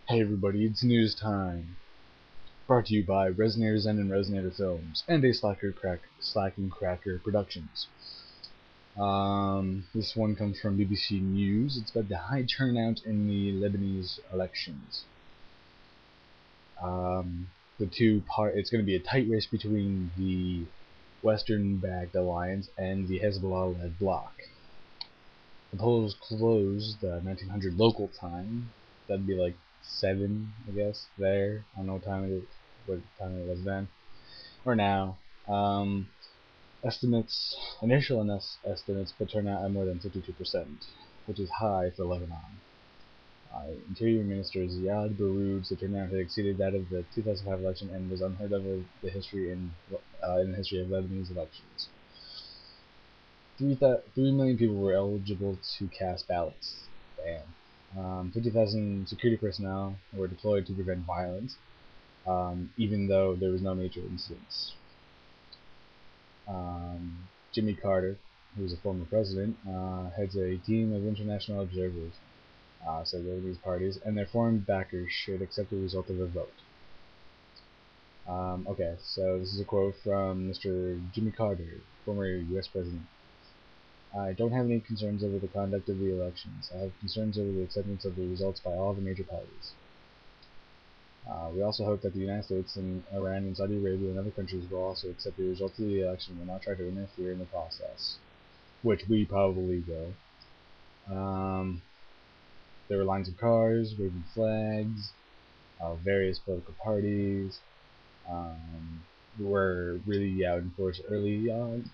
Hey everybody, it's news time. Brought to you by RezenatorZen and Rezenator Films, and a Slacking Cracker Productions. This one comes from BBC News. It's about the high turnout in the Lebanese elections. It's going to be a tight race between the Western-backed alliance and the Hezbollah-led bloc. The polls closed 1900 local time. That'd be like 7, I guess, there. I don't know what time it was then or now. Initial estimates put turnout at more than 52%, which is high for Lebanon. Interior Minister Ziad Baroud said turnout had exceeded that of the 2005 election and was unheard of in the history of Lebanese elections. 3 million people were eligible to cast ballots. Damn. 50,000 security personnel were deployed to prevent violence, even though there was no major incidents. Jimmy Carter, who is a former president, heads a team of international observers, said these parties, and their foreign backers should accept the result of a vote. Okay, so this is a quote from Mr. Jimmy Carter, former U.S. president. I don't have any concerns over the conduct of the elections. I have concerns over the acceptance of the results by all the major parties. We also hope that the United States and Iran and Saudi Arabia and other countries will also accept the results of the election and will not try to interfere in the process, which we probably will. There were lines of cars, waving flags, various political parties were really out in force early on.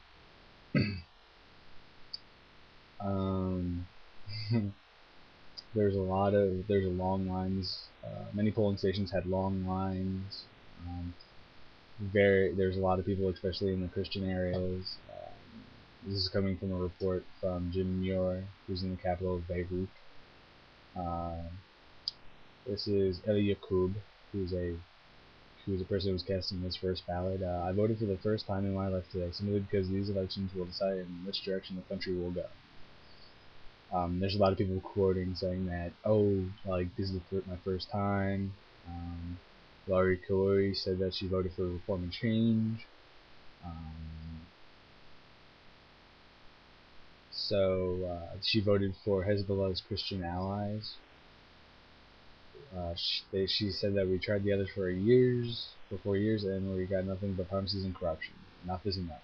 There's long lines. Many polling stations had long lines. There's a lot of people, especially in the Christian areas. This is coming from a report from Jim Muir, who's in the capital of Beirut. This is Eli Yaqub, who's a person who was casting his first ballot. I voted for the first time in my life today, simply because these elections will decide in which direction the country will go. There's a lot of people quoting saying that, this is my first time. Laurie Kaori said that she voted for Reform and Change. She voted for Hezbollah's Christian allies. She said that we tried the others for 4 years, and we got nothing but promises and corruption. Enough is enough.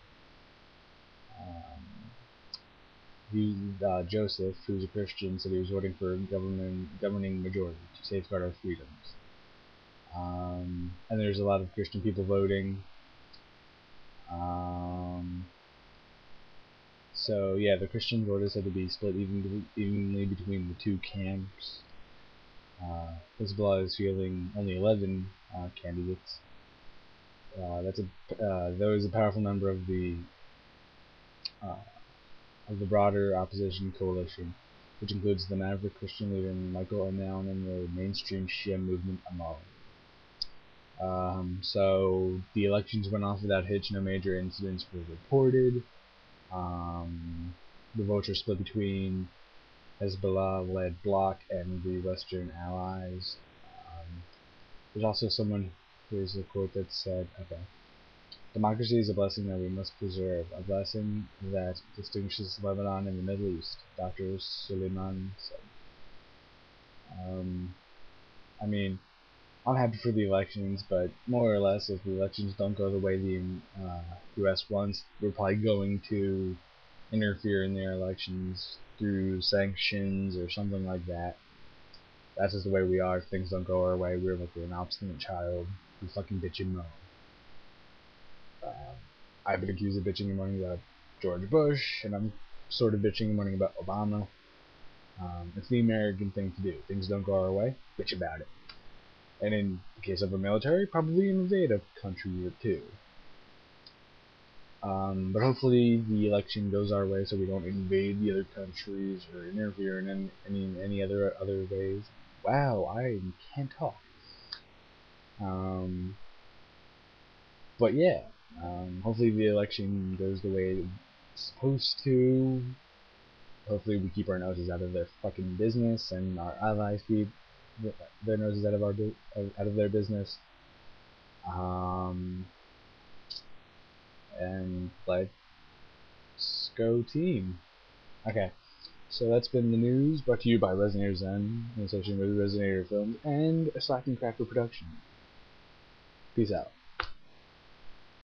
Joseph, who's a Christian, said he was voting for a governing majority to safeguard our freedoms. And there's a lot of Christian people voting. So yeah, the Christian voters had to be split evenly between the two camps. Hezbollah is fielding only 11 candidates. There was a powerful number of the broader opposition coalition, which includes the maverick Christian leader Michael Onan and the mainstream Shia movement Amal. So the elections went off without hitch. No major incidents were reported. The votes were split between Hezbollah-led bloc and the Western allies. There's also here's a quote that said, okay, democracy is a blessing that we must preserve, a blessing that distinguishes Lebanon in the Middle East, Dr. Suleiman said. I'm happy for the elections, but more or less, if the elections don't go the way the U.S. wants, we're probably going to interfere in their elections through sanctions or something like that. That's just the way we are. If things don't go our way, we're like an obstinate child who fucking bitch and moan. I've been accused of bitching and moaning about George Bush, and I'm sort of bitching and moaning about Obama. It's the American thing to do. Things don't go our way, bitch about it. And in the case of a military, probably invade a country or two. But hopefully the election goes our way so we don't invade the other countries or interfere in any other ways. Wow, I can't talk. But yeah, hopefully the election goes the way it's supposed to. Hopefully we keep our noses out of their fucking business and our allies keep their noses out of their business. And let's go team. Okay, so that's been the news, brought to you by RezenatorZen, in association with Rezenator Films and a Slacking Cracker production. Peace out.